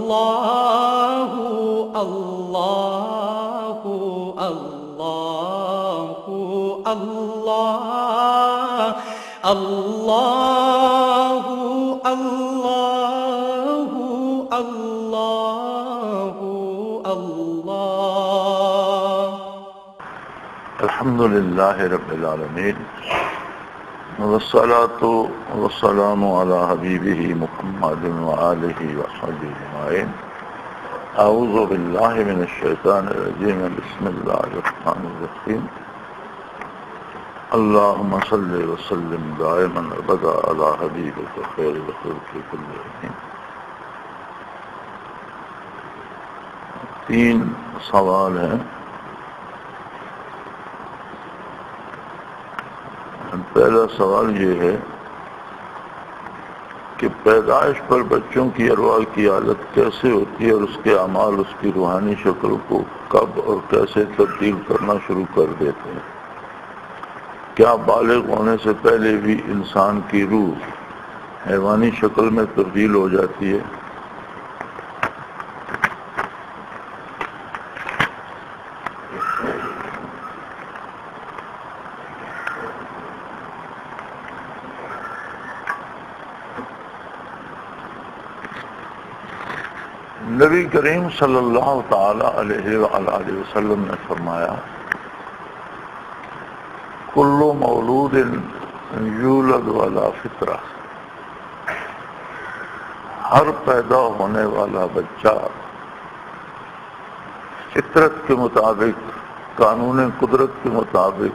اللہ اللہ اللہ اللہ اللہ اللہ اللہ اللہ۔ الحمد للہ رب العالمین، والصلاة والسلام علی حبیبہ محمد وآلہ وصحبہ اجمعین۔ اعوذ باللہ من الشیطان الرجیم، بسم اللہ الرحمن الرحیم۔ اللہم صلی وسلم دائما ابدا علی حبیبک خیر الخلق کلہم۔ 3 سوال ہیں۔ پہلا سوال یہ ہے کہ پیدائش پر بچوں کی ارواح کی حالت کیسے ہوتی ہے اور اس کے اعمال اس کی روحانی شکل کو کب اور کیسے تبدیل کرنا شروع کر دیتے ہیں؟ کیا بالغ ہونے سے پہلے بھی انسان کی روح حیوانی شکل میں تبدیل ہو جاتی ہے؟ نبی کریم صلی اللہ تعالی علیہ وآلہ وسلم نے فرمایا، کل مولود یولد علی فطرہ، ہر پیدا ہونے والا بچہ فطرت کے مطابق، قانون قدرت کے مطابق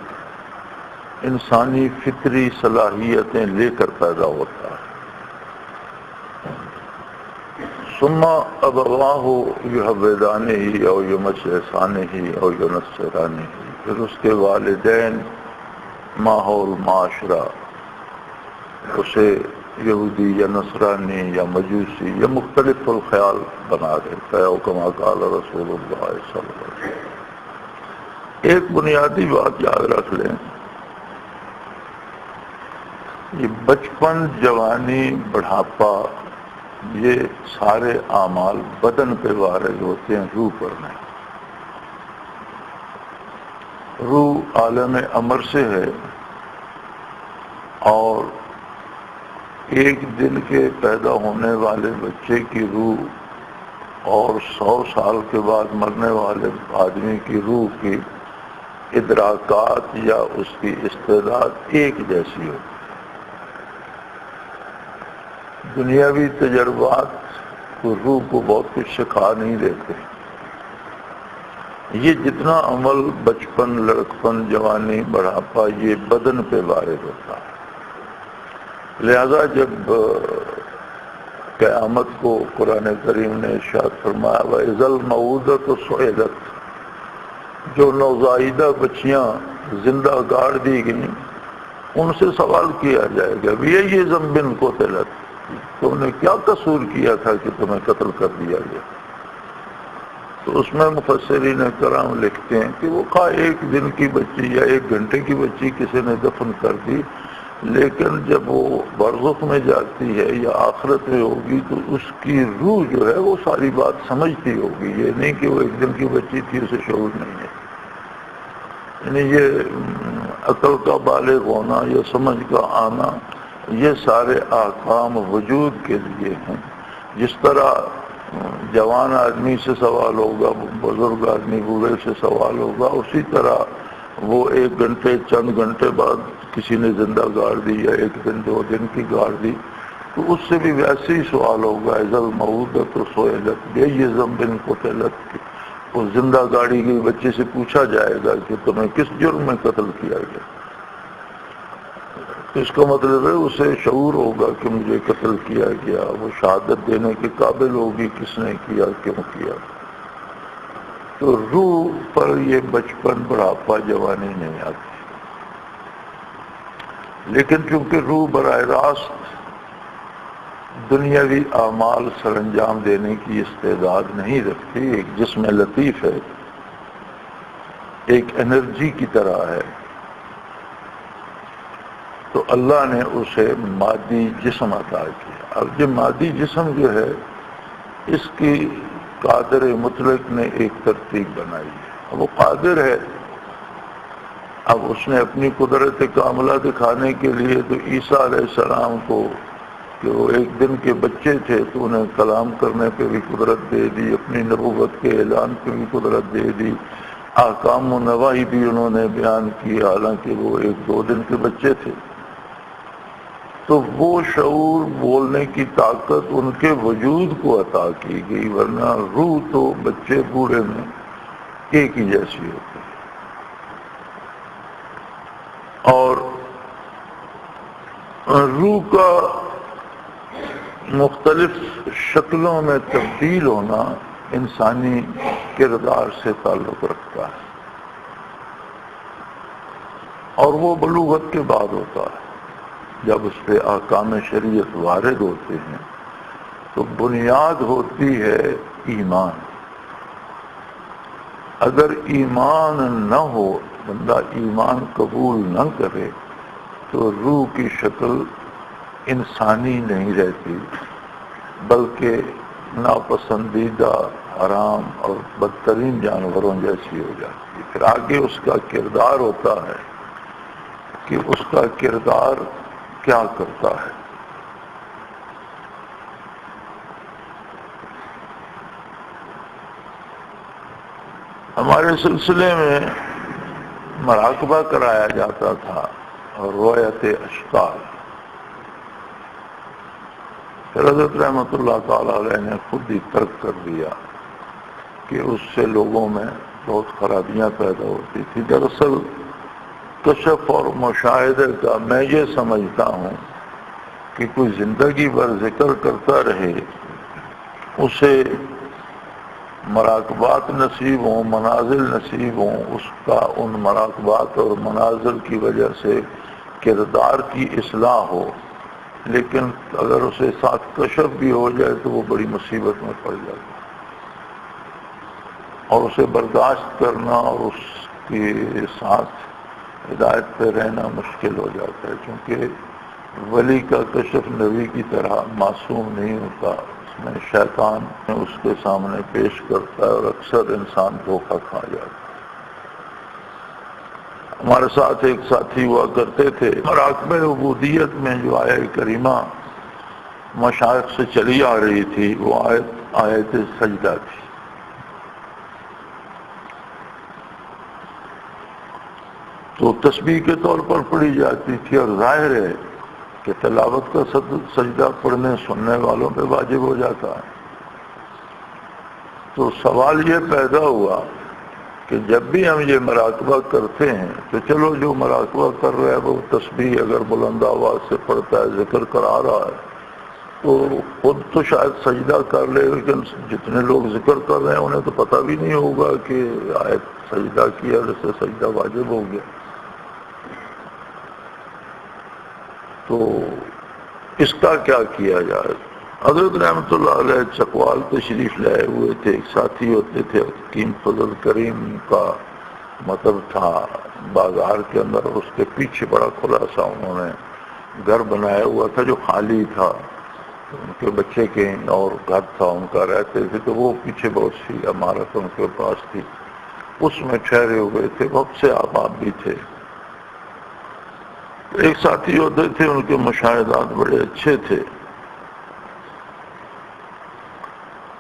انسانی فطری صلاحیتیں لے کر پیدا ہوتا ہے۔ ثم ابواہ یحودانہ او یمجسانہ او ینصرانہ، پھر اس کے والدین، ماحول، معاشرہ اسے یہودی یا نصرانی یا مجوسی یا مختلف الخیال بنا دیتا ہے، کما قال رسول اللہ صلی اللہ علیہ وسلم۔ ایک بنیادی بات یاد رکھ لیں، یہ بچپن، جوانی، بڑھاپا، یہ سارے اعمال بدن پہ وارد ہوتے ہیں، روح پر نہیں۔ روح عالم امر سے ہے، اور ایک دن کے پیدا ہونے والے بچے کی روح اور 100 سال کے بعد مرنے والے آدمی کی روح کی ادراکات یا اس کی استعداد ایک جیسی ہوتی ہے۔ دنیاوی تجربات روح کو بہت کچھ سکھا نہیں دیتے۔ یہ جتنا عمل بچپن، لڑکپن، جوانی، بڑھاپا، یہ بدن پہ وارد ہوتا ہے۔ لہذا جب قیامت کو قرآن کریم نے ارشاد فرمایا وَإِذَا الْمَوْءُودَةُ سُئِلَتْ، جو نوزائیدہ بچیاں زندہ گاڑ دی گئیں ان سے سوال کیا جائے گا بِأَيِّ ذَنبٍ قُتِلَتْ، تم نے کیا قصور کیا تھا کہ تمہیں قتل کر دیا گیا؟ تو اس میں مفسرین کرام لکھتے ہیں کہ وہ خواہ 1 دن کی بچی یا 1 گھنٹے کی بچی کسی نے دفن کر دی، لیکن جب وہ برزخ میں جاتی ہے یا آخرت میں ہوگی تو اس کی روح جو ہے وہ ساری بات سمجھتی ہوگی۔ یہ نہیں کہ وہ 1 دن کی بچی تھی، اسے شعور نہیں ہے۔ یعنی یہ عقل کا بالغ ہونا یا سمجھ کا آنا، یہ سارے احکام وجود کے لیے ہیں۔ جس طرح جوان آدمی سے سوال ہوگا، بزرگ آدمی بوڑھے سے سوال ہوگا، اسی طرح وہ 1 گھنٹے، چند گھنٹے بعد کسی نے زندہ گاڑ دی یا 1 دن 2 دن کی گاڑ دی تو اس سے بھی ویسے ہی سوال ہوگا اذا الموءودۃ سئلت بأی ذنب قتلت، اس زندہ گاڑی کے بچے سے پوچھا جائے گا کہ تمہیں کس جرم میں قتل کیا گیا۔ اس کا مطلب ہے اسے شعور ہوگا کہ مجھے قتل کیا گیا، وہ شہادت دینے کے قابل ہوگی کس نے کیا، کیوں کیا۔ تو روح پر یہ بچپن، بڑھاپا، جوانی نہیں آتی، لیکن چونکہ روح براہ راست دنیاوی اعمال سر انجام دینے کی استعداد نہیں رکھتی، ایک جسم لطیف ہے، ایک انرجی کی طرح ہے، تو اللہ نے اسے مادی جسم عطا کیا۔ اب یہ مادی جسم جو ہے اس کی قادر مطلق نے ایک ترتیب بنائی ہے. اب وہ قادر ہے، اب اس نے اپنی قدرت کاملہ دکھانے کے لیے تو عیسیٰ علیہ السلام کو، کہ وہ ایک دن کے بچے تھے تو انہیں کلام کرنے پہ بھی قدرت دے دی، اپنی نبوت کے اعلان پہ بھی قدرت دے دی، احکام و نواہی بھی انہوں نے بیان کی حالانکہ وہ 1-2 دن کے بچے تھے. تو وہ شعور، بولنے کی طاقت ان کے وجود کو عطا کی گئی، ورنہ روح تو بچے بوڑھے میں ایک ہی جیسی ہوتی ہے. اور روح کا مختلف شکلوں میں تبدیل ہونا انسانی کردار سے تعلق رکھتا ہے، اور وہ بلوغت کے بعد ہوتا ہے. جب اس پہ احکام شریعت وارد ہوتے ہیں تو بنیاد ہوتی ہے ایمان. اگر ایمان نہ ہو، بندہ ایمان قبول نہ کرے، تو روح کی شکل انسانی نہیں رہتی بلکہ ناپسندیدہ، حرام اور بدترین جانوروں جیسی ہو جاتی ہے. پھر آگے اس کا کردار ہوتا ہے کہ اس کا کردار کیا کرتا ہے. ہمارے سلسلے میں مراقبہ کرایا جاتا تھا اور روایت اشکال. پھر حضرت رحمۃ اللہ تعالی علیہ نے خود ہی ترک کر دیا کہ اس سے لوگوں میں بہت خرابیاں پیدا ہوتی تھی. دراصل کشف اور مشاہدے کا میں یہ سمجھتا ہوں کہ کوئی زندگی بھر ذکر کرتا رہے، اسے مراقبات نصیب ہوں، منازل نصیب ہوں، اس کا ان مراقبات اور منازل کی وجہ سے کردار کی اصلاح ہو، لیکن اگر اسے ساتھ کشف بھی ہو جائے تو وہ بڑی مصیبت میں پڑ جائے، اور اسے برداشت کرنا اور اس کے ساتھ ہدایت پہ رہنا مشکل ہو جاتا ہے. کیونکہ ولی کا کشف نبی کی طرح معصوم نہیں ہوتا، اس میں شیطان اس کے سامنے پیش کرتا ہے اور اکثر انسان دھوکہ کھا جاتا ہے. ہمارے ساتھ ایک ساتھی ہوا کرتے تھے، مراقبہ عبودیت میں جو آیہ کریمہ مشائخ سے چلی آ رہی تھی وہ آیت سجدہ تھی. تو تسبیح کے طور پر پڑھی جاتی تھی، اور ظاہر ہے کہ تلاوت کا سجدہ پڑھنے سننے والوں پہ واجب ہو جاتا ہے. تو سوال یہ پیدا ہوا کہ جب بھی ہم یہ مراقبہ کرتے ہیں تو چلو جو مراقبہ کر رہا ہے وہ تسبیح اگر بلند آواز سے پڑھتا ہے، ذکر کرا رہا ہے، تو خود تو شاید سجدہ کر لے، لیکن جتنے لوگ ذکر کر رہے ہیں انہیں تو پتہ بھی نہیں ہوگا کہ آیت سجدہ کیا، جس سے سجدہ واجب ہو گیا. تو اس کا کیا کیا جائے؟ حضرت رحمۃ اللہ علیہ چکوال تشریف لائے ہوئے تھے. ایک ساتھی ہوتے تھے حکیم فضل کریم کا مطلب تھا بازار کے اندر، اس کے پیچھے بڑا کھلا سا انہوں نے گھر بنایا ہوا تھا جو خالی تھا، ان کے بچے کے اور گھر تھا ان کا، رہتے تھے. تو وہ پیچھے بہت سی عمارت ان کے پاس تھی، اس میں ٹھہرے ہوئے تھے، بہت سے احباب بھی تھے. ایک ساتھی ہوتے تھے، ان کے مشاہدات بڑے اچھے تھے.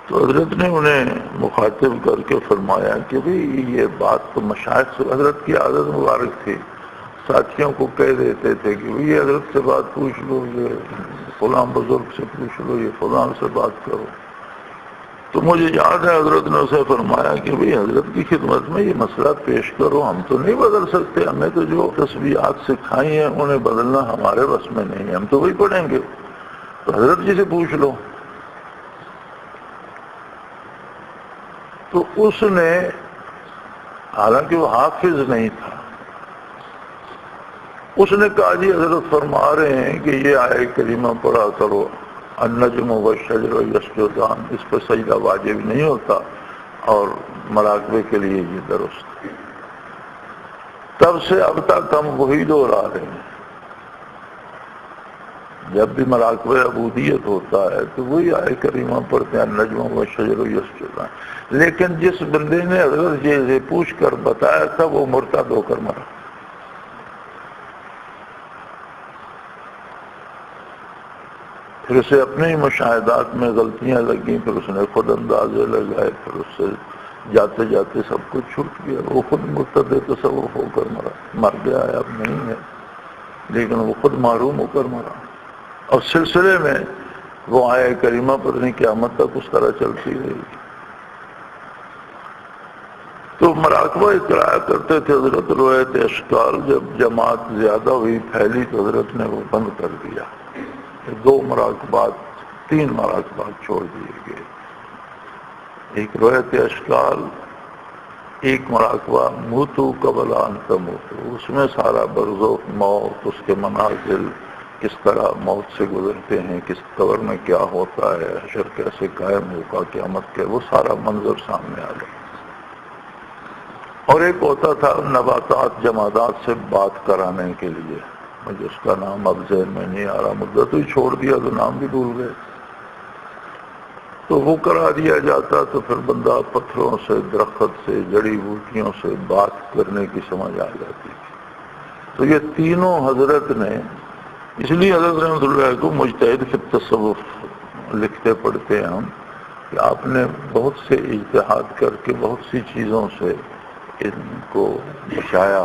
تو حضرت نے انہیں مخاطب کر کے فرمایا کہ بھئی یہ بات تو مشائخ سے، حضرت کی عادت مبارک تھی، ساتھیوں کو کہہ دیتے تھے کہ بھئی یہ حضرت سے بات پوچھ لو، یہ فلاں بزرگ سے پوچھ لو، یہ فلاں سے بات کرو. تو مجھے یاد ہے حضرت نے اسے فرمایا کہ بھئی حضرت کی خدمت میں یہ مسئلہ پیش کرو، ہم تو نہیں بدل سکتے، ہمیں تو جو تسبیحات سکھائی ہیں انہیں بدلنا ہمارے بس میں نہیں ہے، ہم تو وہی پڑھیں گے، تو حضرت جی سے پوچھ لو. تو اس نے، حالانکہ وہ حافظ نہیں تھا، اس نے کہا جی حضرت فرما رہے ہیں کہ یہ آیہ کریمہ پڑھا کرو، النجم والشجر یسجدان، اس پہ سجدہ واجب نہیں ہوتا اور مراقبے کے لیے یہ درست. تب سے اب تک ہم وہی دور آ رہے ہیں. جب بھی مراقبہ عبودیت ہوتا ہے تو وہی آئے کریمہ پڑھتے ہیں نجم و شجر یسجدان، لیکن جس بندے نے حضرت جی سے پوچھ کر بتایا تھا وہ مرتد ہو کر مرا۔ پھر اسے اپنے ہی مشاہدات میں غلطیاں لگیں، پھر اس نے خود اندازے لگائے، پھر اس سے جاتے جاتے سب کچھ چھوٹ گیا، وہ خود مرتد تصوف ہو کر مرا، مر گیا ہے اب نہیں ہے، لیکن وہ خود محروم ہو کر مرا۔ اور سلسلے میں وہ آئے کریمہ پر نہیں قیامت تک اس طرح چلتی رہی۔ تو مراقبہ اقرا کرتے تھے حضرت، روایت اشکال جب جماعت زیادہ ہوئی پھیلی تو حضرت نے وہ بند کر دیا، 2 مراقبات 3 مراقبات چھوڑ دیے گئے، ایک روایت اشکال، ایک مراقبہ موتو قبل ان تموتو، اس میں سارا برزخ، موت، اس کے منازل، کس طرح موت سے گزرتے ہیں، کس قبر میں کیا ہوتا ہے، حشر کیسے قائم ہوگا، قیامت کے، وہ سارا منظر سامنے آ گیا۔ اور ایک ہوتا تھا نباتات جمادات سے بات کرانے کے لیے، مجھے اس کا نام اب ذہن میں نہیں آ رہا، مدت ہی چھوڑ دیا تو نام بھی بھول گئے، تو وہ کرا دیا جاتا تو پھر بندہ پتھروں سے، درخت سے، جڑی بوٹیوں سے بات کرنے کی سمجھ آ جاتی تھی۔ تو یہ تینوں حضرت نے، اس لیے حضرت رحمۃ اللہ کو مجتہد فی التصوف لکھتے پڑھتے ہیں ہم، کہ آپ نے بہت سے اجتہاد کر کے بہت سی چیزوں سے ان کو بچایا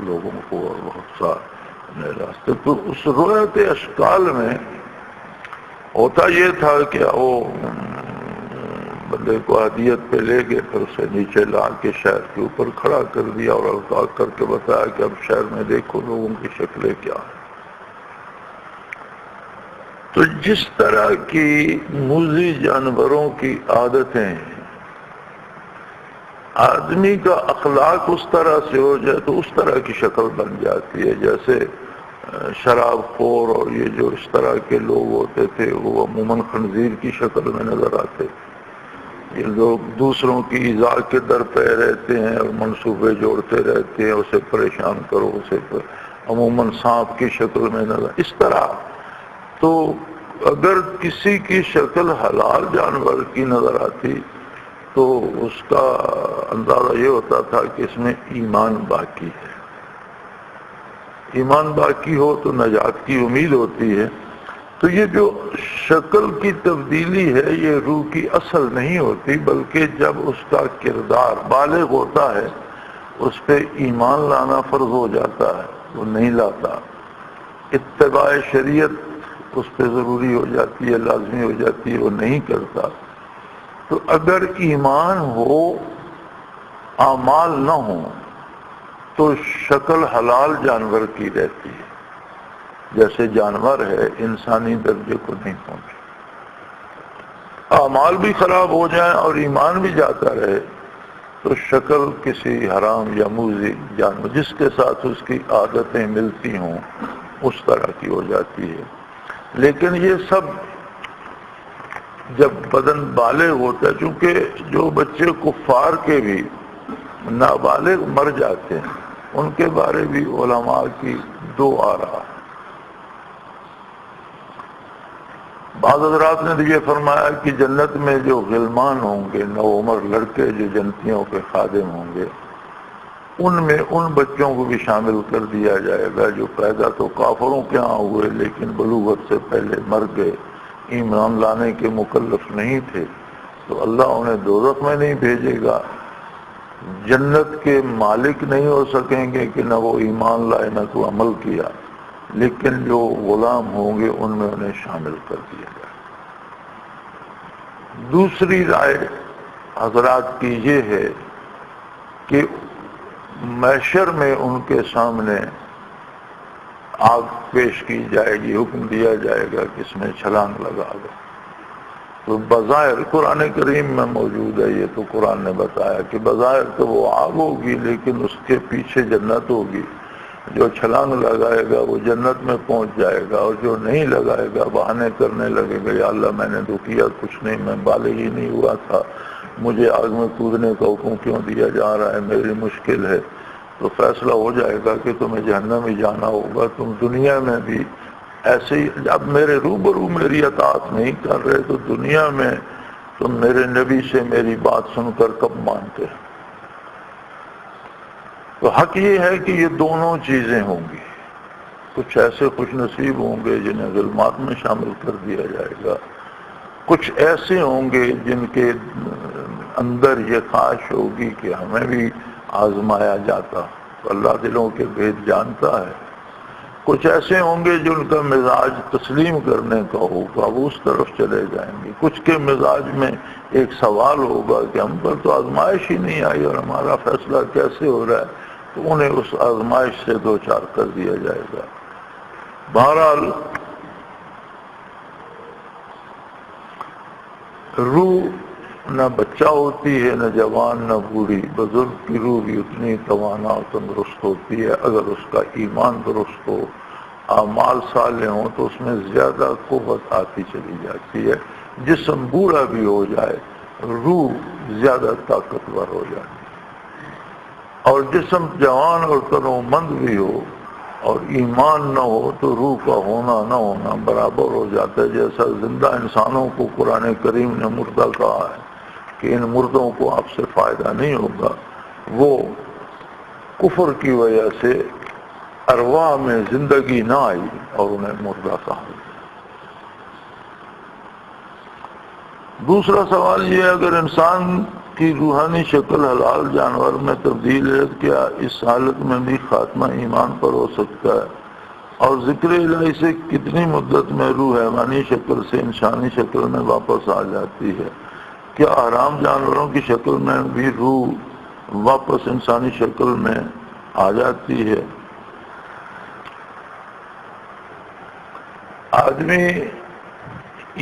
لوگوں کو، اور بہت سا نئے راستے۔ تو اس روایت اشکال میں ہوتا یہ تھا کہ وہ بندے کو ہدیت پہ لے گئے، پھر اسے نیچے لا کے شہر کے اوپر کھڑا کر دیا اور القاء کر کے بتایا کہ اب شہر میں دیکھو لوگوں کی شکلیں کیا ہیں۔ تو جس طرح کی موذی جانوروں کی عادتیں، آدمی کا اخلاق اس طرح سے ہو جائے تو اس طرح کی شکل بن جاتی ہے۔ جیسے شراب خور اور یہ جو اس طرح کے لوگ ہوتے تھے وہ عموماً خنزیر کی شکل میں نظر آتے، یہ لوگ دوسروں کی ایذاء کے در پہ رہتے ہیں اور منصوبے جوڑتے رہتے ہیں، اسے پریشان کرو، اسے عموماً سانپ کی شکل میں نظر اس طرح۔ تو اگر کسی کی شکل حلال جانور کی نظر آتی تو اس کا اندازہ یہ ہوتا تھا کہ اس میں ایمان باقی ہے، ایمان باقی ہو تو نجات کی امید ہوتی ہے۔ تو یہ جو شکل کی تبدیلی ہے یہ روح کی اصل نہیں ہوتی، بلکہ جب اس کا کردار بالغ ہوتا ہے اس پہ ایمان لانا فرض ہو جاتا ہے، وہ نہیں لاتا، اتباع شریعت اس پہ ضروری ہو جاتی ہے، لازمی ہو جاتی ہے، وہ نہیں کرتا۔ تو اگر ایمان ہو اعمال نہ ہوں تو شکل حلال جانور کی رہتی ہے، جیسے جانور ہے، انسانی درجے کو نہیں پہنچے۔ اعمال بھی خراب ہو جائیں اور ایمان بھی جاتا رہے تو شکل کسی حرام یا موذی جانور جس کے ساتھ اس کی عادتیں ملتی ہوں اس طرح کی ہو جاتی ہے۔ لیکن یہ سب جب بدن بالغ ہوتا ہے، چونکہ جو بچے کفار کے بھی نابالغ مر جاتے ہیں ان کے بارے بھی علماء کی 2 آراء۔ بعض حضرات نے تو یہ فرمایا کہ جنت میں جو غلمان ہوں گے، نوعمر لڑکے جو جنتیوں کے خادم ہوں گے، ان میں ان بچوں کو بھی شامل کر دیا جائے گا جو پیدا تو کافروں کے ہاں ہوئے لیکن بلوغت سے پہلے مر گئے، ایمان لانے کے مکلف نہیں تھے، تو اللہ انہیں دوزخ میں نہیں بھیجے گا، جنت کے مالک نہیں ہو سکیں گے کہ نہ وہ ایمان لائے نہ کوئی عمل کیا، لیکن جو غلام ہوں گے ان میں انہیں شامل کر دیا جائے۔ دوسری رائے حضرات کی یہ ہے کہ محشر میں ان کے سامنے آگ پیش کی جائے گی، حکم دیا جائے گا کہ اس میں چھلانگ لگا دو، تو بظاہر قرآن کریم میں موجود ہے، یہ تو قرآن نے بتایا کہ بظاہر تو وہ آگ ہوگی لیکن اس کے پیچھے جنت ہوگی، جو چھلانگ لگائے گا وہ جنت میں پہنچ جائے گا، اور جو نہیں لگائے گا بہانے کرنے لگے گا، یا اللہ میں نے تو کیا کچھ نہیں، میں بالغ ہی نہیں ہوا تھا، مجھے آگ میں کودنے کا حکم کیوں دیا جا رہا ہے، میری مشکل ہے۔ تو فیصلہ ہو جائے گا کہ تمہیں جہنم ہی جانا ہوگا، تم دنیا میں بھی ایسے ہی جب میرے روبرو میری اطاعت نہیں کر رہے تو دنیا میں تم میرے نبی سے میری بات سن کر کب مانتے؟ تو حق یہ ہے کہ یہ دونوں چیزیں ہوں گی. کچھ ایسے خوش نصیب ہوں گے جنہیں ظلمات میں شامل کر دیا جائے گا، کچھ ایسے ہوں گے جن کے اندر یہ خواہش ہوگی کہ ہمیں بھی آزمایا جاتا. تو اللہ دلوں کے بھید جانتا ہے. کچھ ایسے ہوں گے جن کا مزاج تسلیم کرنے کا ہوگا، وہ اس طرف چلے جائیں گے. کچھ کے مزاج میں ایک سوال ہوگا کہ ہم پر تو آزمائش ہی نہیں آئی اور ہمارا فیصلہ کیسے ہو رہا ہے، تو انہیں اس آزمائش سے دو چار کر دیا جائے گا. بہرحال روح نہ بچہ ہوتی ہے، نہ جوان، نہ بوڑھی. بزرگ کی روح بھی اتنی توانا اور تندرست ہوتی ہے اگر اس کا ایمان درست ہو، اعمال صالح ہوں تو اس میں زیادہ قوت آتی چلی جاتی ہے. جسم بوڑھا بھی ہو جائے روح زیادہ طاقتور ہو جاتی ہے، اور جسم جوان اور تنومند بھی ہو اور ایمان نہ ہو تو روح کا ہونا نہ ہونا برابر ہو جاتا ہے. جیسا زندہ انسانوں کو قرآن کریم نے مردہ کہا ہے کہ ان مردوں کو آپ سے فائدہ نہیں ہوگا، وہ کفر کی وجہ سے ارواح میں زندگی نہ آئی اور انہیں مردہ کہا. دوسرا سوال یہ ہے، اگر انسان کی روحانی شکل حلال جانور میں تبدیل ہے، کیا اس حالت میں بھی خاتمہ ایمان پر ہو سکتا ہے؟ اور ذکر الہی سے کتنی مدت میں روح حیوانی شکل سے انسانی شکل میں واپس آ جاتی ہے؟ کیا حرام جانوروں کی شکل میں بھی روح واپس انسانی شکل میں آ جاتی ہے؟ آدمی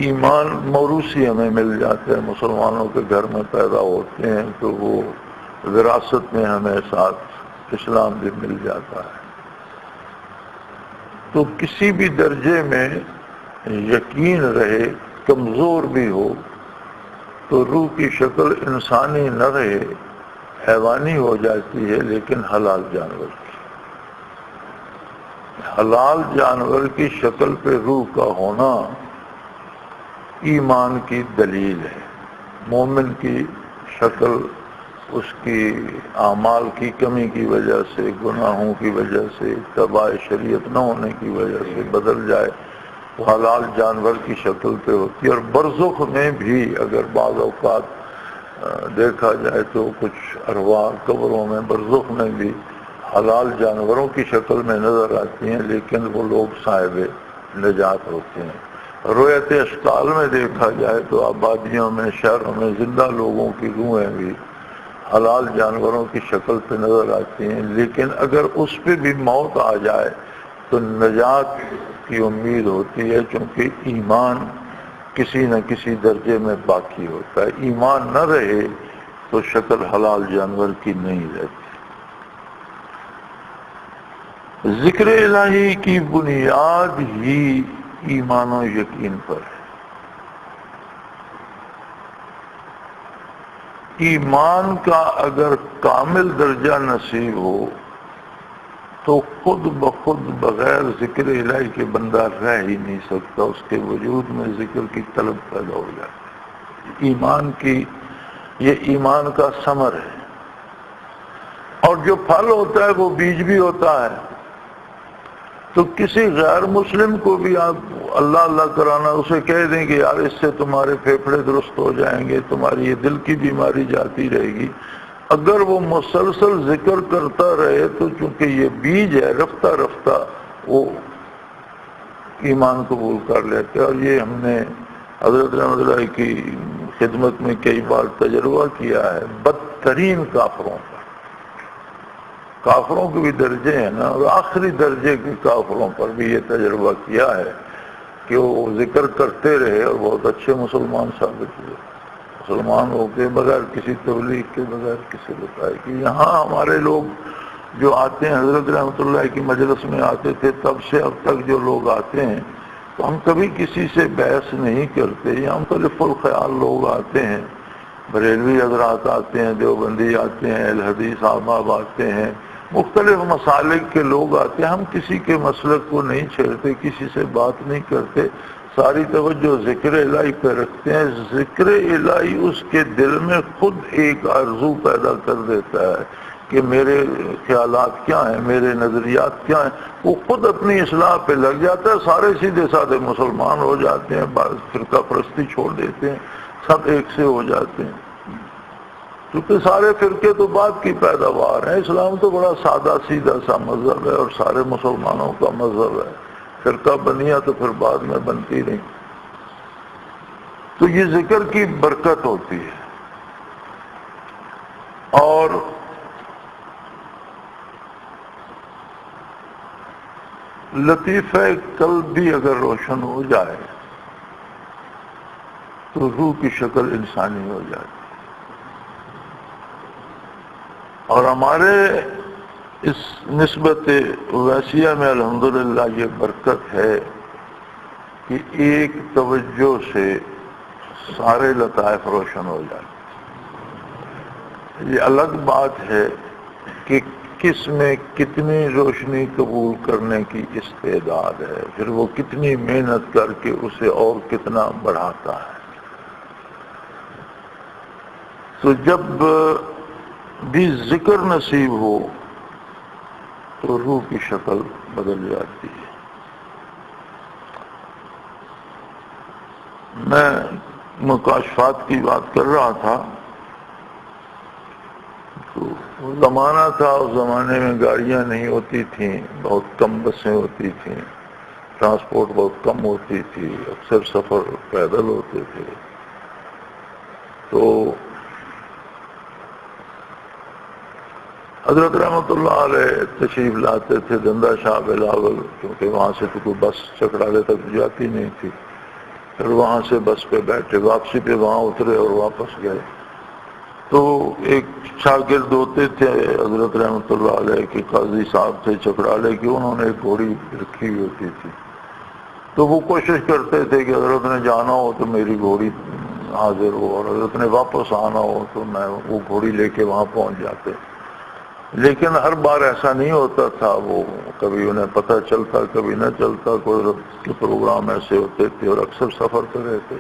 ایمان موروثی ہمیں مل جاتے ہیں، مسلمانوں کے گھر میں پیدا ہوتے ہیں تو وہ وراثت میں ہمیں ساتھ اسلام بھی مل جاتا ہے. تو کسی بھی درجے میں یقین رہے، کمزور بھی ہو، تو روح کی شکل انسانی نہ رہے، حیوانی ہو جاتی ہے لیکن حلال جانور کی. حلال جانور کی شکل پہ روح کا ہونا ایمان کی دلیل ہے. مومن کی شکل اس کی اعمال کی کمی کی وجہ سے، گناہوں کی وجہ سے، اتباع شریعت نہ ہونے کی وجہ سے بدل جائے، وہ حلال جانور کی شکل پہ ہوتی ہے. اور برزخ میں بھی اگر بعض اوقات دیکھا جائے تو کچھ ارواح قبروں میں برزخ میں بھی حلال جانوروں کی شکل میں نظر آتی ہیں، لیکن وہ لوگ صاحب نجات ہوتے ہیں. رویت اشکال میں دیکھا جائے تو آبادیوں میں، شہروں میں زندہ لوگوں کی روحیں بھی حلال جانوروں کی شکل پہ نظر آتی ہیں، لیکن اگر اس پہ بھی موت آ جائے تو نجات کی امید ہوتی ہے، چونکہ ایمان کسی نہ کسی درجے میں باقی ہوتا ہے. ایمان نہ رہے تو شکل حلال جانور کی نہیں رہتی. ذکر الہی کی بنیاد ہی ایمان و یقین پر ہے. ایمان کا اگر کامل درجہ نصیب ہو تو خود بخود بغیر ذکر الہی کے بندہ رہ ہی نہیں سکتا، اس کے وجود میں ذکر کی طلب پیدا ہو جاتی. یہ ایمان کا ثمر ہے. اور جو پھل ہوتا ہے وہ بیج بھی ہوتا ہے. تو کسی غیر مسلم کو بھی آپ اللہ اللہ کرانا، اسے کہہ دیں کہ یار اس سے تمہارے پھیپھڑے درست ہو جائیں گے، تمہاری یہ دل کی بیماری جاتی رہے گی، اگر وہ مسلسل ذکر کرتا رہے تو چونکہ یہ بیج ہے، رفتہ رفتہ وہ ایمان قبول کر لیتے. اور یہ ہم نے حضرت رحمت اللہ کی خدمت میں کئی بار تجربہ کیا ہے. بدترین کافروں کے بھی درجے ہیں نا، اور آخری درجے کے کافروں پر بھی یہ تجربہ کیا ہے کہ وہ ذکر کرتے رہے اور بہت اچھے مسلمان ثابت ہوئے. مسلمان ہو کے بغیر کسی تبلیغ کے، بغیر کسی بتائے کہ یہاں ہمارے لوگ جو آتے ہیں، حضرت رحمت اللہ کی مجلس میں آتے تھے، تب سے اب تک جو لوگ آتے ہیں تو ہم کبھی کسی سے بحث نہیں کرتے. یہاں مختلف الخیال لوگ آتے ہیں، بریلوی حضرات آتے ہیں، دیوبندی آتے ہیں، اہل حدیث احباب آتے ہیں، مختلف مسالک کے لوگ آتے ہیں، ہم کسی کے مسلک کو نہیں چھیڑتے، کسی سے بات نہیں کرتے، ساری توجہ ذکر الہی پہ رکھتے ہیں۔ ذکر الہی اس کے دل میں خود ایک آرزو پیدا کر دیتا ہے کہ میرے خیالات کیا ہیں، میرے نظریات کیا ہیں، وہ خود اپنی اصلاح پہ لگ جاتا ہے، سارے سیدھے سادھے مسلمان ہو جاتے ہیں، بعض فرقہ پرستی چھوڑ دیتے ہیں، سب ایک سے ہو جاتے ہیں، کیونکہ سارے فرقے تو بعد کی پیداوار ہیں۔ اسلام تو بڑا سادہ سیدھا سا مذہب ہے اور سارے مسلمانوں کا مذہب ہے، فرقہ بنیا تو پھر بعد میں بنتی نہیں۔ تو یہ ذکر کی برکت ہوتی ہے۔ اور لطیفہ قلب بھی اگر روشن ہو جائے تو روح کی شکل انسانی ہو جاتی ہے۔ اور ہمارے اس نسبت ویسیہ میں الحمدللہ یہ برکت ہے کہ ایک توجہ سے سارے لطائف روشن ہو جاتے۔ یہ الگ بات ہے کہ کس میں کتنی روشنی قبول کرنے کی استعداد ہے، پھر وہ کتنی محنت کر کے اسے اور کتنا بڑھاتا ہے۔ تو جب بھی ذکر نصیب ہو تو روح کی شکل بدل جاتی ہے۔ میں مکاشفات کی بات کر رہا تھا، تو وہ زمانہ تھا، اس زمانے میں گاڑیاں نہیں ہوتی تھیں، بہت کم بسیں ہوتی تھیں، ٹرانسپورٹ بہت کم ہوتی تھی، اکثر سفر پیدل ہوتے تھے۔ تو حضرت رحمۃ اللہ علیہ تشریف لاتے تھے زندہ شاہ بلاول، کیونکہ وہاں سے تو کوئی بس چکرالے تک جاتی نہیں تھی، پھر وہاں سے بس پہ بیٹھے، واپسی پہ وہاں اترے اور واپس گئے۔ تو ایک شاگرد ہوتے تھے حضرت رحمۃ اللہ علیہ کے، قاضی صاحب تھے چکرالے کے، انہوں نے ایک گھوڑی رکھی ہوئی ہوتی تھی، تو وہ کوشش کرتے تھے کہ حضرت نے جانا ہو تو میری گھوڑی حاضر ہو، اور حضرت نے واپس آنا ہو تو میں وہ گھوڑی لے کے وہاں پہنچ جاتے۔ لیکن ہر بار ایسا نہیں ہوتا تھا، وہ کبھی انہیں پتہ چلتا کبھی نہ چلتا، کوئی کے پروگرام ایسے ہوتے تھے اور اکثر سفر پہ رہتے۔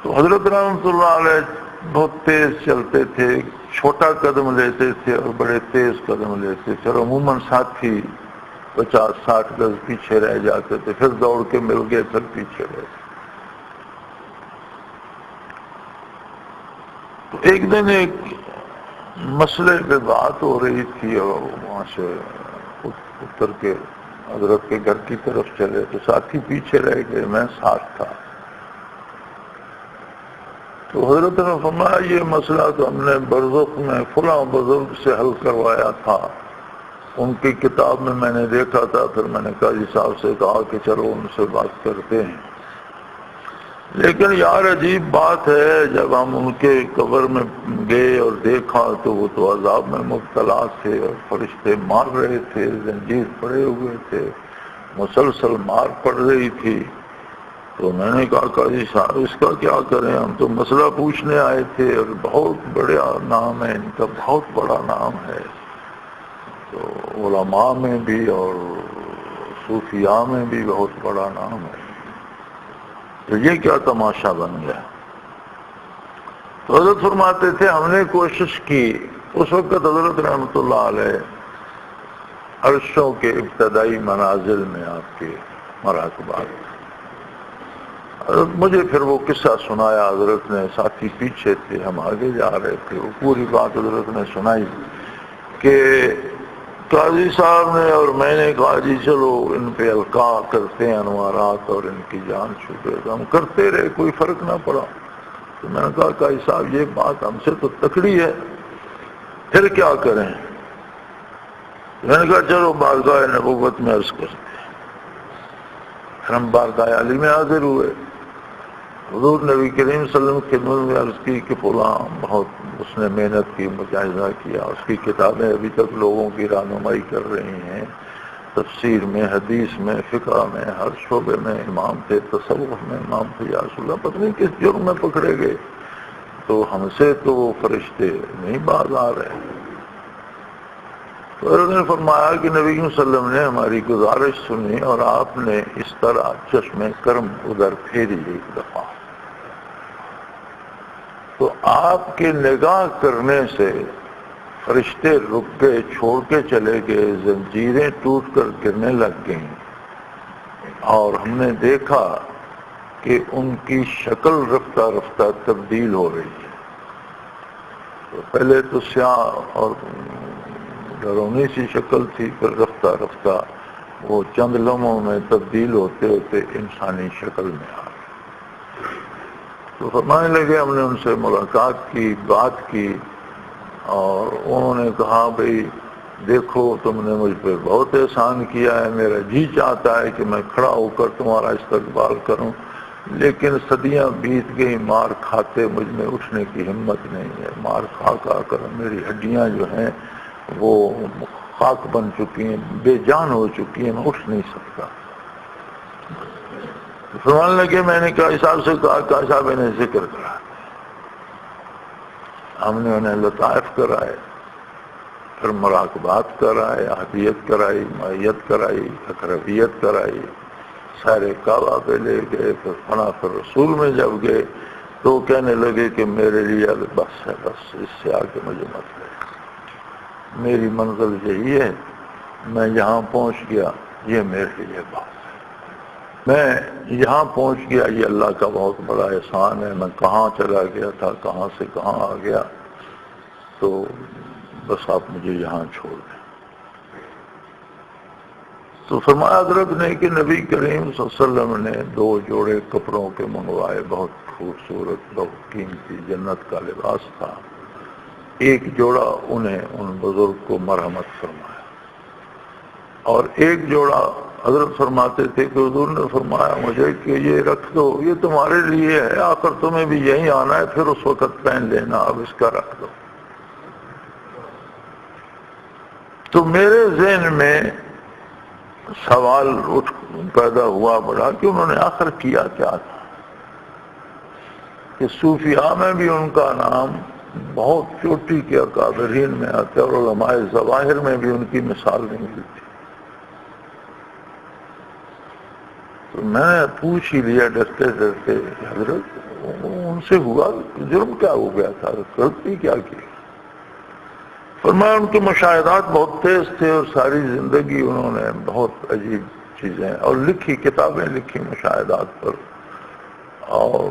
تو حضرت رحمۃ اللہ علیہ بہت تیز چلتے تھے، چھوٹا قدم لیتے تھے اور بڑے تیز قدم لیتے تھے، اور عموماً ساتھی 50-60 گز پیچھے رہ جاتے تھے، پھر دوڑ کے مل گئے، پھر پیچھے رہ گئے۔ تو ایک دن ایک مسئلے پہ بات ہو رہی تھی، اور وہاں سے اتر کے حضرت کے گھر کی طرف چلے تو ساتھی پیچھے رہ گئے، میں ساتھ تھا۔ تو حضرت نے فرمایا یہ مسئلہ تو ہم نے برزخ میں فلاں بزرگ سے حل کروایا تھا، ان کی کتاب میں نے دیکھا تھا، پھر میں نے قاضی صاحب سے کہا کہ چلو ان سے بات کرتے ہیں۔ لیکن یار عجیب بات ہے، جب ہم ان کے قبر میں گئے اور دیکھا تو وہ تو عذاب میں مبتلا تھے، اور فرشتے مار رہے تھے، زنجیر پڑے ہوئے تھے، مسلسل مار پڑ رہی تھی۔ تو میں نے کہا قاضی صاحب اس کا کیا کریں، ہم تو مسئلہ پوچھنے آئے تھے، اور بہت بڑا نام ہے ان کا، بہت بڑا نام ہے، تو علماء میں بھی اور صوفیاء میں بھی بہت بڑا نام ہے، تو یہ کیا تماشا بن گیا۔ تو حضرت فرماتے تھے ہم نے کوشش کی، اس وقت حضرت رحمۃ اللہ علیہ عرشوں کے ابتدائی منازل میں آپ کے مراقبات، حضرت مجھے پھر وہ قصہ سنایا، حضرت نے، ساتھی پیچھے تھے، ہم آگے جا رہے تھے، وہ پوری بات حضرت نے سنائی کہ قاضی صاحب نے اور میں نے کہا جی چلو ان پہ القاء کرتے ہیں انوارات اور ان کی جان چھوٹے، تو ہم کرتے رہے، کوئی فرق نہ پڑا۔ تو میں نے کہا قاضی صاحب یہ بات ہم سے تو تکڑی ہے، پھر کیا کریں؟ میں نے کہا چلو بارگاہ نبوت میں عرض کرتے ہیں۔ پھر ہم بارگاہ علی میں حاضر ہوئے، حضور نبی کریم صلی اللہ علیہ وسلم کی خدمت میں عرض کی کہ فلاں بہت اس نے محنت کی، مجاہدہ کیا، اس کی کتابیں ابھی تک لوگوں کی رہنمائی کر رہی ہیں، تفسیر میں، حدیث میں، فقہ میں، ہر شعبے میں امام تھے، تصوف میں امام تھے، یا رسول اللہ پتہ نہیں کس جرم میں پکڑے گئے، تو ہم سے تو وہ فرشتے نہیں باز آ رہے۔ تو انہوں نے فرمایا کہ نبی صلی اللہ علیہ وسلم نے ہماری گزارش سنی اور آپ نے اس طرح چشم کرم ادھر پھیری ایک دفعہ، تو آپ کے نگاہ کرنے سے فرشتے رک گئے، چھوڑ کے چلے گئے، زنجیریں ٹوٹ کر گرنے لگ گئیں، اور ہم نے دیکھا کہ ان کی شکل رفتہ رفتہ تبدیل ہو رہی ہے۔ تو پہلے تو سیاہ اور ڈرونی سی شکل تھی، پھر رفتہ رفتہ وہ چند لمحوں میں تبدیل ہوتے ہوتے انسانی شکل میں آ گئے۔ تو فرمانے لگے ہم نے ان سے ملاقات کی، بات کی، اور انہوں نے کہا بھئی دیکھو تم نے مجھ پہ بہت احسان کیا ہے، میرا جی چاہتا ہے کہ میں کھڑا ہو کر تمہارا استقبال کروں، لیکن صدیاں بیت گئی، مار کھاتے مجھ میں اٹھنے کی ہمت نہیں ہے، مار کھا کھا کر میری ہڈیاں جو ہیں وہ خاک بن چکی ہیں، بے جان ہو چکی ہیں، میں اٹھ نہیں سکتا۔ فرمانے لگے میں نے کہا صاحب سے کہا کہ صاحب نے ذکر کرا، ہم نے انہیں لطائف کرائے، پھر مراقبات کرائے، عہدیت کرائی، معیت کرائی، اقربیت کرائی، سارے کعبہ پہ لے گئے، پھر فنا پھر رسول میں جب گئے تو کہنے لگے کہ میرے لیے بس ہے، بس اس سے آگے مجھے مت لے، میری منزل یہی ہے، میں یہاں پہنچ گیا، یہ میرے لیے بات ہے، میں یہاں پہنچ گیا، یہ اللہ کا بہت بڑا احسان ہے، میں کہاں چلا گیا تھا، کہاں سے کہاں آ گیا، تو بس آپ مجھے یہاں چھوڑ دیں۔ تو فرمایا حضرت نے کہ نبی کریم صلی اللہ علیہ وسلم نے 2 جوڑے کپڑوں کے منگوائے، بہت خوبصورت، بہت قیمتی، جنت کا لباس تھا، ایک جوڑا انہیں ان بزرگ کو مرحمت فرمایا، اور ایک جوڑا حضرت فرماتے تھے کہ حضور نے فرمایا مجھے کہ یہ رکھ دو، یہ تمہارے لیے ہے، آخر تمہیں بھی یہی آنا ہے، پھر اس وقت پہن لینا، اب اس کا رکھ دو۔ تو میرے ذہن میں سوال پیدا ہوا بڑا کہ انہوں نے آخر کیا کیا تھا، کہ صوفیاء میں بھی ان کا نام بہت چوٹی کے اکابرین میں آتے، اور علماء ظواہر میں بھی ان کی مثال نہیں ملتی۔ تو میں نے پوچھ ہی لیا ڈرتے ڈرتے، حضرت ان سے ہوا جرم کیا ہو گیا تھا، غلطی کیا کی؟ فرمایا ان کے مشاہدات بہت تیز تھے، اور ساری زندگی انہوں نے بہت عجیب چیزیں اور لکھی، کتابیں لکھی مشاہدات پر، اور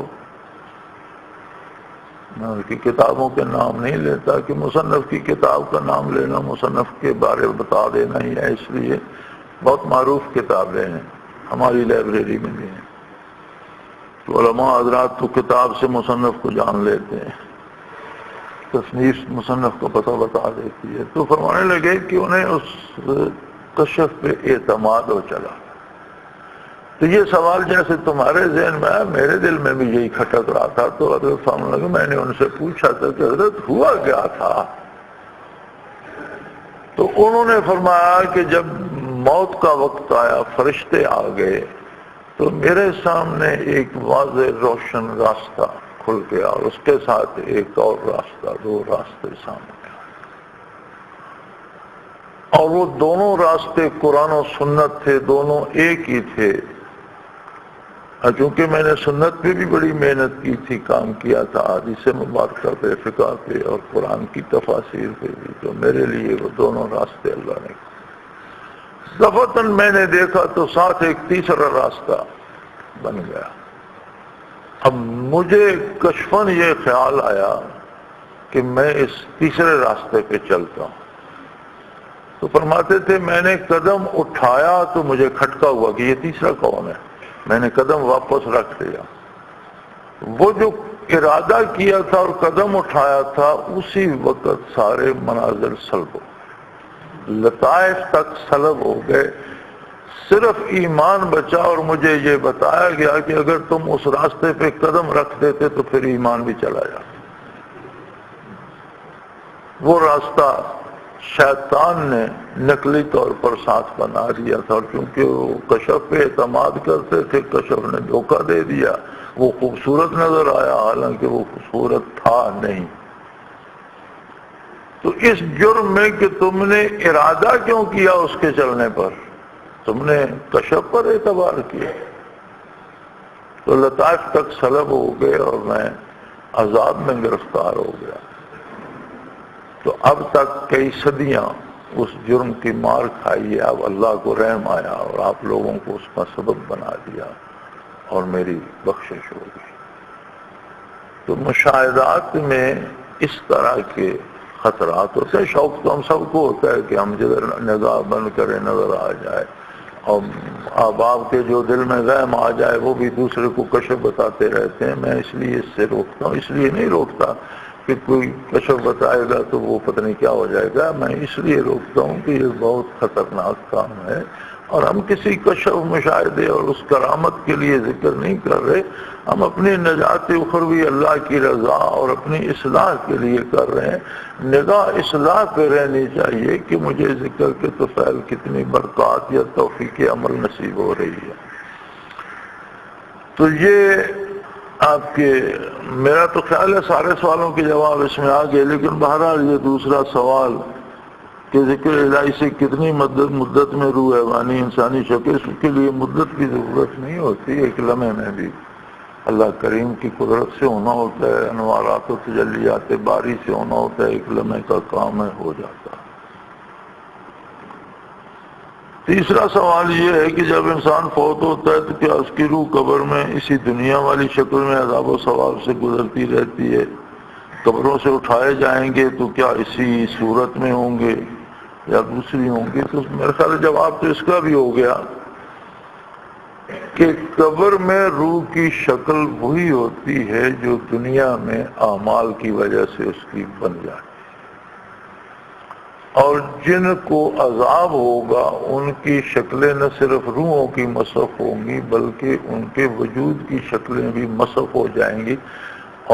میں ان کی کتابوں کے نام نہیں لیتا کہ مصنف کی کتاب کا نام لینا مصنف کے بارے میں بتا دینا ہی ہے، اس لیے بہت معروف کتابیں ہیں، ہماری لائبریری میں بھی ہیں، تو علماء حضرات تو کتاب سے مصنف کو جان لیتے ہیں، تصنیف مصنف کا پتہ بتا دیتی ہے۔ تو فرمانے لگے کہ انہیں اس کشف پہ اعتماد ہو چلا، تو یہ سوال جیسے تمہارے ذہن میں آیا، میرے دل میں بھی یہی کھٹک رہا تھا۔ تو حضرت فرمانے لگے میں نے ان سے پوچھا تھا کہ حضرت ہوا کیا تھا؟ تو انہوں نے فرمایا کہ جب موت کا وقت آیا، فرشتے آ گئے، تو میرے سامنے ایک واضح روشن راستہ کھل گیا، اور اس کے ساتھ ایک اور راستہ، 2 راستے سامنے آئے، اور وہ دونوں راستے قرآن و سنت تھے، دونوں ایک ہی تھے۔ چونکہ میں نے سنت پہ بھی بڑی محنت کی تھی، کام کیا تھا، حدیث مبارکہ پہ، فقہ پہ، اور قرآن کی تفاسیر پہ بھی، تو میرے لیے وہ دونوں راستے اللہ نے دفعتاً میں نے دیکھا تو ساتھ ایک تیسرا راستہ بن گیا۔ اب مجھے کشفاً یہ خیال آیا کہ میں اس تیسرے راستے پہ چلتا ہوں۔ تو فرماتے تھے میں نے قدم اٹھایا تو مجھے کھٹکا ہوا کہ یہ تیسرا کون ہے، میں نے قدم واپس رکھ دیا۔ وہ جو ارادہ کیا تھا اور قدم اٹھایا تھا، اسی وقت سارے مناظر سلب ہو گئے، لطائف تک سلب ہو گئے، صرف ایمان بچا، اور مجھے یہ بتایا گیا کہ اگر تم اس راستے پہ قدم رکھ دیتے تو پھر ایمان بھی چلا جاتا۔ وہ راستہ شیطان نے نقلی طور پر ساتھ بنا دیا تھا، اور کیونکہ وہ کشف پہ اعتماد کرتے تھے، کشف نے دھوکہ دے دیا، وہ خوبصورت نظر آیا حالانکہ وہ خوبصورت تھا نہیں۔ تو اس جرم میں کہ تم نے ارادہ کیوں کیا اس کے چلنے پر، تم نے کشف پر اعتبار کیا، تو لطائف تک سلب ہو گئے اور میں عذاب میں گرفتار ہو گیا۔ تو اب تک کئی صدیاں اس جرم کی مار کھائی ہے، اب اللہ کو رحم آیا اور آپ لوگوں کو اس کا سبب بنا دیا اور میری بخشش ہو گئی۔ تو مشاہدات میں اس طرح کے خطرات ہوتے ہیں۔ شوق تو ہم سب کو ہوتا ہے کہ ہم جدھر نگاہ بند کریں نظر آ جائے، اور احباب کے جو دل میں وہم آ جائے وہ بھی دوسرے کو کشف بتاتے رہتے ہیں۔ میں اس لیے اس سے روکتا ہوں، اس لیے نہیں روکتا کہ کوئی کشف بتائے گا تو وہ پتہ نہیں کیا ہو جائے گا، میں اس لیے روکتا ہوں کہ یہ بہت خطرناک کام ہے، اور ہم کسی کشف مشاہدے اور اس کرامت کے لیے ذکر نہیں کر رہے، ہم اپنی نجات اخروی اللہ کی رضا اور اپنی اصلاح کے لیے کر رہے ہیں۔ نگاہ اصلاح پہ رہنی چاہیے کہ مجھے ذکر کے طفیل کتنی برکات یا توفیق عمل نصیب ہو رہی ہے۔ تو یہ آپ کے، میرا تو خیال ہے سارے سوالوں کے جواب اس میں آ گئے، لیکن بہرحال یہ دوسرا سوال کہ ذکر الہی سے کتنی مدت میں روح حیوانی انسانی شکل، اس کے لیے مدت کی ضرورت نہیں ہوتی، ایک لمحے میں بھی اللہ کریم کی قدرت سے ہونا ہوتا ہے، انوارات و تجلیات باری سے ہونا ہوتا ہے، ایک لمحے کا کام ہے، ہو جاتا ہے۔ تیسرا سوال یہ ہے کہ جب انسان فوت ہوتا ہے تو کیا اس کی روح قبر میں اسی دنیا والی شکل میں عذاب و ثواب سے گزرتی رہتی ہے؟ قبروں سے اٹھائے جائیں گے تو کیا اسی صورت میں ہوں گے یا دوسری ہوں گی؟ تو میرے خیال جواب تو اس کا بھی ہو گیا کہ قبر میں روح کی شکل وہی ہوتی ہے جو دنیا میں اعمال کی وجہ سے اس کی بن جائے، اور جن کو عذاب ہوگا ان کی شکلیں نہ صرف روحوں کی مصف ہوں گی بلکہ ان کے وجود کی شکلیں بھی مصف ہو جائیں گی۔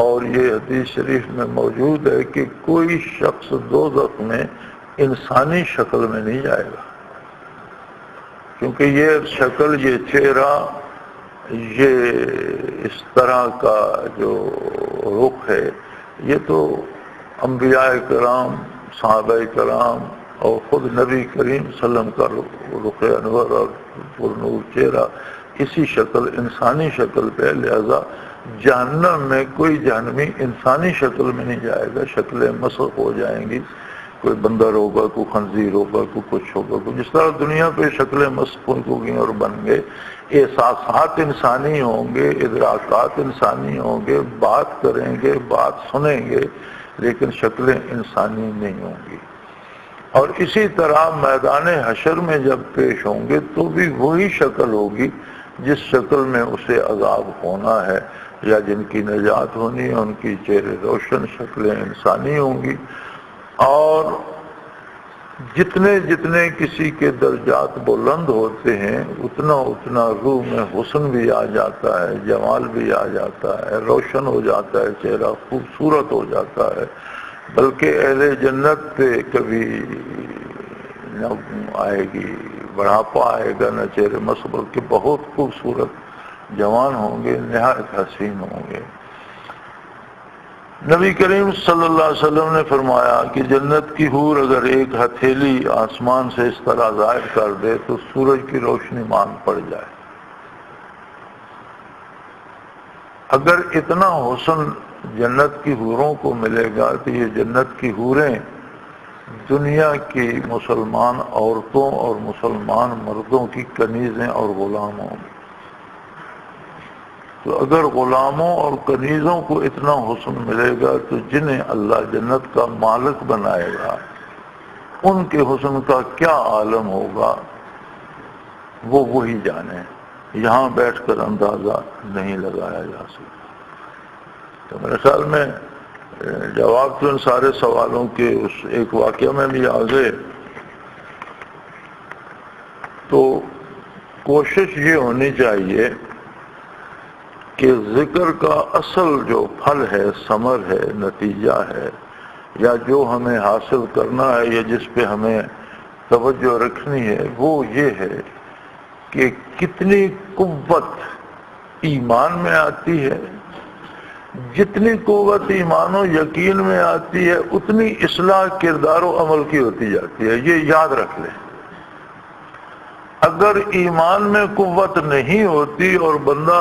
اور یہ حدیث شریف میں موجود ہے کہ کوئی شخص دوزخ میں انسانی شکل میں نہیں جائے گا، کیونکہ یہ شکل، یہ چہرہ، یہ اس طرح کا جو رخ ہے، یہ تو انبیاء کرام، صحابہ کرام اور خود نبی کریم صلی اللہ علیہ وسلم کا رخ انور اور پرنور چہرہ اسی شکل، انسانی شکل پہ، لہذا جہنم میں کوئی جہنمی انسانی شکل میں نہیں جائے گا، شکلیں مسخ ہو جائیں گی، کوئی بندر ہوگا، کوئی خنزیر ہوگا، کوئی کچھ ہوگا، کوئی جس طرح دنیا پہ شکلیں مسخ ہو گئی اور بن گئے، احساسات انسانی ہوں گے، ادراکات انسانی ہوں گے، بات کریں گے، بات سنیں گے، لیکن شکلیں انسانی نہیں ہوں گی۔ اور اسی طرح میدان حشر میں جب پیش ہوں گے تو بھی وہی شکل ہوگی جس شکل میں اسے عذاب ہونا ہے یا جن کی نجات ہونی ہے، ان کی چہرے روشن شکلیں انسانی ہوں گی۔ اور جتنے جتنے کسی کے درجات بلند ہوتے ہیں اتنا اتنا روح میں حسن بھی آ جاتا ہے، جمال بھی آ جاتا ہے، روشن ہو جاتا ہے چہرہ، خوبصورت ہو جاتا ہے، بلکہ اہل جنت پہ کبھی نہ آئے گی بڑھاپا آئے گا نہ چہرے مسخ، بلکہ بہت خوبصورت جوان ہوں گے، نہایت حسین ہوں گے۔ نبی کریم صلی اللہ علیہ وسلم نے فرمایا کہ جنت کی حور اگر ایک ہتھیلی آسمان سے اس طرح ظاہر کر دے تو سورج کی روشنی مانگ پڑ جائے۔ اگر اتنا حسن جنت کی حوروں کو ملے گا تو یہ جنت کی حوریں دنیا کی مسلمان عورتوں اور مسلمان مردوں کی کنیزیں اور غلام ہوں گے۔ تو اگر غلاموں اور کنیزوں کو اتنا حسن ملے گا تو جنہیں اللہ جنت کا مالک بنائے گا ان کے حسن کا کیا عالم ہوگا وہ وہی جانے، یہاں بیٹھ کر اندازہ نہیں لگایا جا سکتا۔ تو میرے خیال میں جواب تو ان سارے سوالوں کے اس ایک واقعہ میں بھی آ گئے۔ تو کوشش یہ ہونی چاہیے کہ ذکر کا اصل جو پھل ہے، ثمر ہے، نتیجہ ہے، یا جو ہمیں حاصل کرنا ہے یا جس پہ ہمیں توجہ رکھنی ہے، وہ یہ ہے کہ کتنی قوت ایمان میں آتی ہے جتنی قوت ایمان و یقین میں آتی ہے اتنی اصلاح کردار و عمل کی ہوتی جاتی ہے، یہ یاد رکھ لیں۔ اگر ایمان میں قوت نہیں ہوتی اور بندہ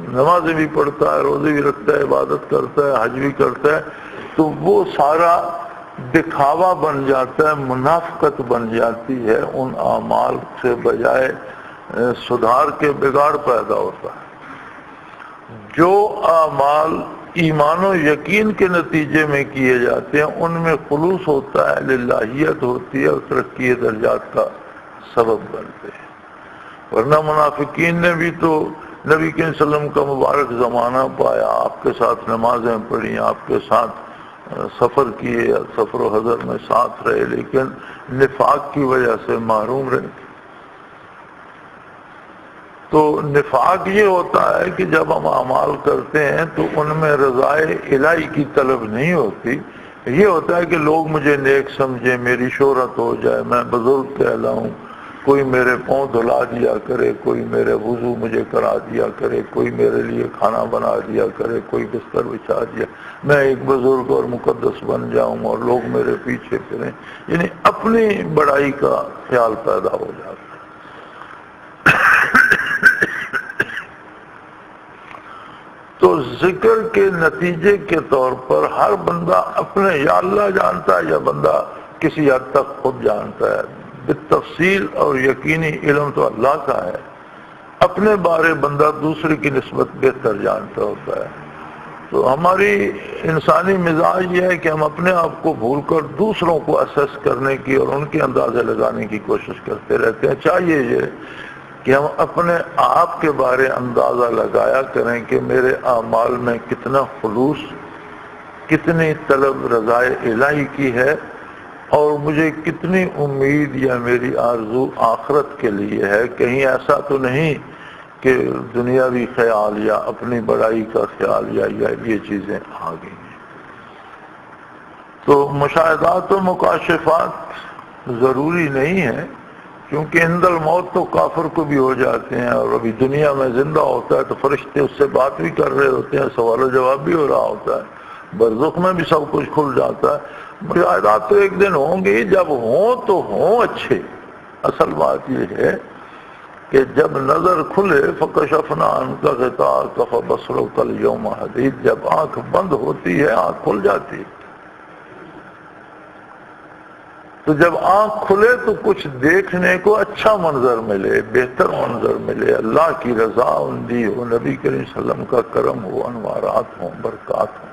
نمازیں بھی پڑھتا ہے، روزے بھی رکھتا ہے، عبادت کرتا ہے، حج بھی کرتا ہے، تو وہ سارا دکھاوا بن جاتا ہے، منافقت بن جاتی ہے، ان اعمال سے بجائے سدھار کے بگاڑ پیدا ہوتا ہے۔ جو اعمال ایمان و یقین کے نتیجے میں کیے جاتے ہیں ان میں خلوص ہوتا ہے، للہیت ہوتی ہے اور ترقی درجات کا سبب بنتے ہیں۔ ورنہ منافقین نے بھی تو نبی کے وسلم کا مبارک زمانہ پایا، آپ کے ساتھ نمازیں پڑھی، آپ کے ساتھ سفر کیے، سفر و حضر میں ساتھ رہے، لیکن نفاق کی وجہ سے محروم رہے۔ تو نفاق یہ ہوتا ہے کہ جب ہم اعمال کرتے ہیں تو ان میں رضائے الہی کی طلب نہیں ہوتی، یہ ہوتا ہے کہ لوگ مجھے نیک سمجھیں، میری شہرت ہو جائے، میں بزرگ کہلاؤں، کوئی میرے پاؤں دھلا دیا کرے، کوئی میرے وضو مجھے کرا دیا کرے، کوئی میرے لیے کھانا بنا دیا کرے، کوئی بستر بچھا دیا، میں ایک بزرگ اور مقدس بن جاؤں اور لوگ میرے پیچھے پھریں، یعنی اپنی بڑائی کا خیال پیدا ہو جاتا ہے۔ تو ذکر کے نتیجے کے طور پر ہر بندہ اپنے، یا اللہ جانتا ہے یا بندہ کسی حد تک خود جانتا ہے، بالتفصیل اور یقینی علم تو اللہ کا ہے، اپنے بارے بندہ دوسرے کی نسبت بہتر جانتا ہوتا ہے۔ تو ہماری انسانی مزاج یہ ہے کہ ہم اپنے آپ کو بھول کر دوسروں کو اسیس کرنے کی اور ان کے اندازے لگانے کی کوشش کرتے رہتے ہیں۔ چاہیے یہ کہ ہم اپنے آپ کے بارے اندازہ لگایا کریں کہ میرے اعمال میں کتنا خلوص، کتنی طلب رضائے الہی کی ہے، اور مجھے کتنی امید یا میری آرزو آخرت کے لیے ہے۔ کہیں ایسا تو نہیں کہ دنیاوی خیال یا اپنی بڑائی کا خیال یا یہ چیزیں آ گئی ہیں۔ تو مشاہدات و مکاشفات ضروری نہیں ہیں، کیونکہ عند الموت تو کافر کو بھی ہو جاتے ہیں، اور ابھی دنیا میں زندہ ہوتا ہے تو فرشتے اس سے بات بھی کر رہے ہوتے ہیں، سوال و جواب بھی ہو رہا ہوتا ہے، برزخ میں بھی سب کچھ کھل جاتا ہے۔ مشاہدات تو ایک دن ہوں گے، جب ہوں تو ہوں اچھے۔ اصل بات یہ ہے کہ جب نظر کھلے فَكَشَفْنَا عَنْكَ غِطَاءَكَ فَبَصَرُكَ الْيَوْمَ حَدِيدٌ، جب آنکھ بند ہوتی ہے آنکھ کھل جاتی ہے۔ تو جب آنکھ کھلے تو کچھ دیکھنے کو اچھا منظر ملے، بہتر منظر ملے، اللہ کی رضا اندی ہو، نبی کریم صلی اللہ علیہ وسلم کا کرم ہو، انوارات ہوں، برکات ہوں۔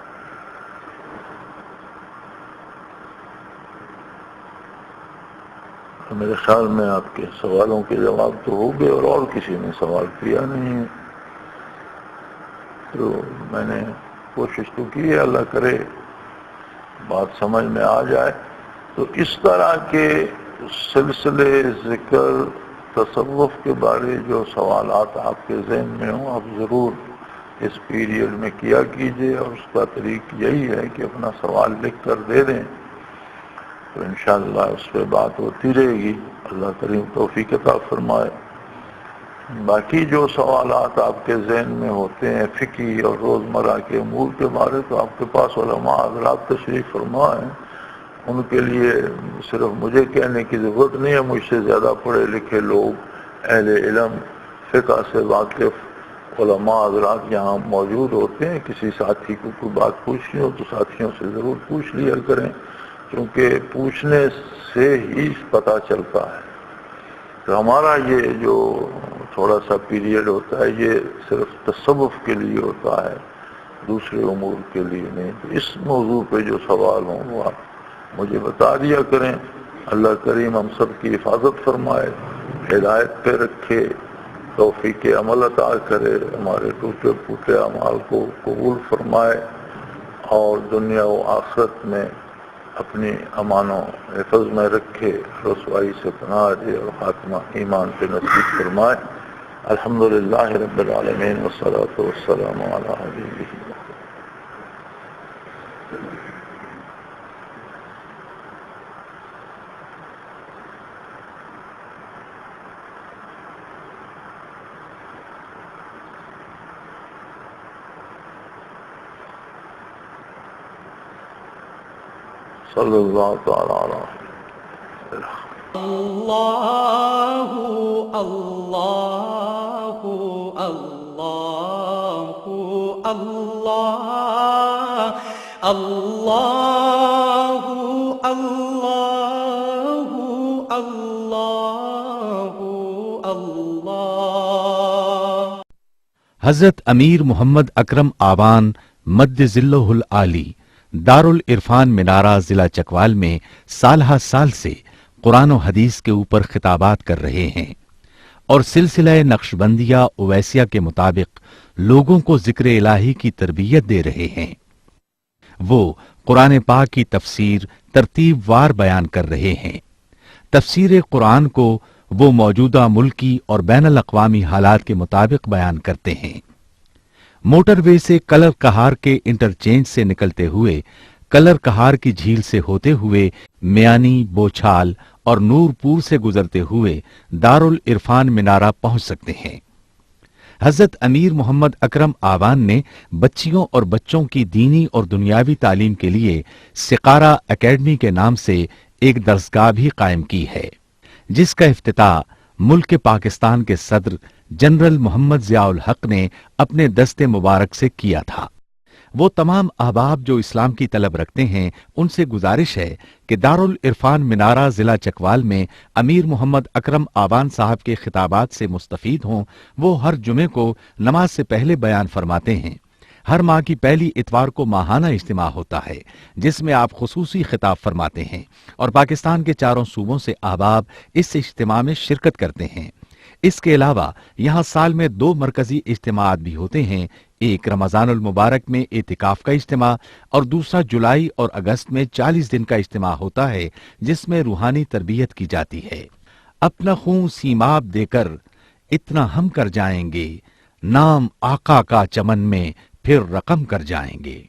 تو میرے خیال میں آپ کے سوالوں کے جواب تو ہو گئے، اور کسی نے سوال کیا نہیں ہے، تو میں نے کوشش تو کی ہے، اللہ کرے بات سمجھ میں آ جائے۔ تو اس طرح کے سلسلے ذکر تصوف کے بارے جو سوالات آپ کے ذہن میں ہوں، آپ ضرور اس پیریڈ میں کیا کیجئے، اور اس کا طریق یہی ہے کہ اپنا سوال لکھ کر دے دیں، تو انشاءاللہ اس پہ بات ہوتی رہے گی۔ اللہ کریم توفیق عطا فرمائے۔ باقی جو سوالات آپ کے ذہن میں ہوتے ہیں فقہی اور روزمرہ کے امور کے بارے، تو آپ کے پاس علماء حضرات تشریف فرما ہیں، ان کے لیے صرف مجھے کہنے کی ضرورت نہیں ہے، مجھ سے زیادہ پڑھے لکھے لوگ، اہل علم، فقہ سے واقف علماء حضرات یہاں موجود ہوتے ہیں۔ کسی ساتھی کو کوئی بات پوچھنی ہو تو ساتھیوں سے ضرور پوچھ لیا کریں، کیونکہ پوچھنے سے ہی پتہ چلتا ہے۔ تو ہمارا یہ جو تھوڑا سا پیریڈ ہوتا ہے یہ صرف تصوف کے لیے ہوتا ہے، دوسرے امور کے لیے نہیں۔ تو اس موضوع پہ جو سوال ہوں وہ آپ مجھے بتا دیا کریں۔ اللہ کریم ہم سب کی حفاظت فرمائے، ہدایت پہ رکھے، توفیق عمل عطا کرے، ہمارے ٹوٹے پھوٹے اعمال کو قبول فرمائے، اور دنیا و آخرت میں اپنی امان و حفظ میں رکھے، رسوائی سے پناہ دے، اور خاتمہ ایمان پہ نصیب فرمائے۔ الحمدللہ رب العالمین، والصلاة والسلام علی حبیبہ۔ صلی اللہ تعالی علیہ اللہ اللہ اللہ اللہ اللہ اللہ اللہ اللہ۔ حضرت امیر محمد اکرم آوان مد ذلہ العالی دارالعرفان منارہ ضلع چکوال میں سالہ سال سے قرآن و حدیث کے اوپر خطابات کر رہے ہیں اور سلسلہ نقشبندیہ اویسیہ کے مطابق لوگوں کو ذکر الہی کی تربیت دے رہے ہیں۔ وہ قرآن پاک کی تفسیر ترتیب وار بیان کر رہے ہیں۔ تفسیر قرآن کو وہ موجودہ ملکی اور بین الاقوامی حالات کے مطابق بیان کرتے ہیں۔ موٹر وے سے کلر کہار کے انٹرچینج سے نکلتے ہوئے کلر کہار کی جھیل سے ہوتے ہوئے میانی، بوچھال اور نور پور سے گزرتے ہوئے دارالعرفان منارہ پہنچ سکتے ہیں۔ حضرت امیر محمد اکرم آوان نے بچیوں اور بچوں کی دینی اور دنیاوی تعلیم کے لیے سقارہ اکیڈمی کے نام سے ایک درسگاہ بھی قائم کی ہے، جس کا افتتاح ملک پاکستان کے صدر جنرل محمد ضیاء الحق نے اپنے دست مبارک سے کیا تھا۔ وہ تمام احباب جو اسلام کی طلب رکھتے ہیں ان سے گزارش ہے کہ دارالعرفان منارہ ضلع چکوال میں امیر محمد اکرم آوان صاحب کے خطابات سے مستفید ہوں۔ وہ ہر جمعے کو نماز سے پہلے بیان فرماتے ہیں۔ ہر ماہ کی پہلی اتوار کو ماہانہ اجتماع ہوتا ہے جس میں آپ خصوصی خطاب فرماتے ہیں اور پاکستان کے چاروں صوبوں سے احباب اس اجتماع میں شرکت کرتے ہیں۔ اس کے علاوہ یہاں سال میں 2 مرکزی اجتماعات بھی ہوتے ہیں، ایک رمضان المبارک میں اعتکاف کا اجتماع اور دوسرا جولائی اور اگست میں 40 دن کا اجتماع ہوتا ہے جس میں روحانی تربیت کی جاتی ہے۔ اپنا خون سیماب دے کر اتنا ہم کر جائیں گے، نام آقا کا چمن میں پھر رقم کر جائیں گے۔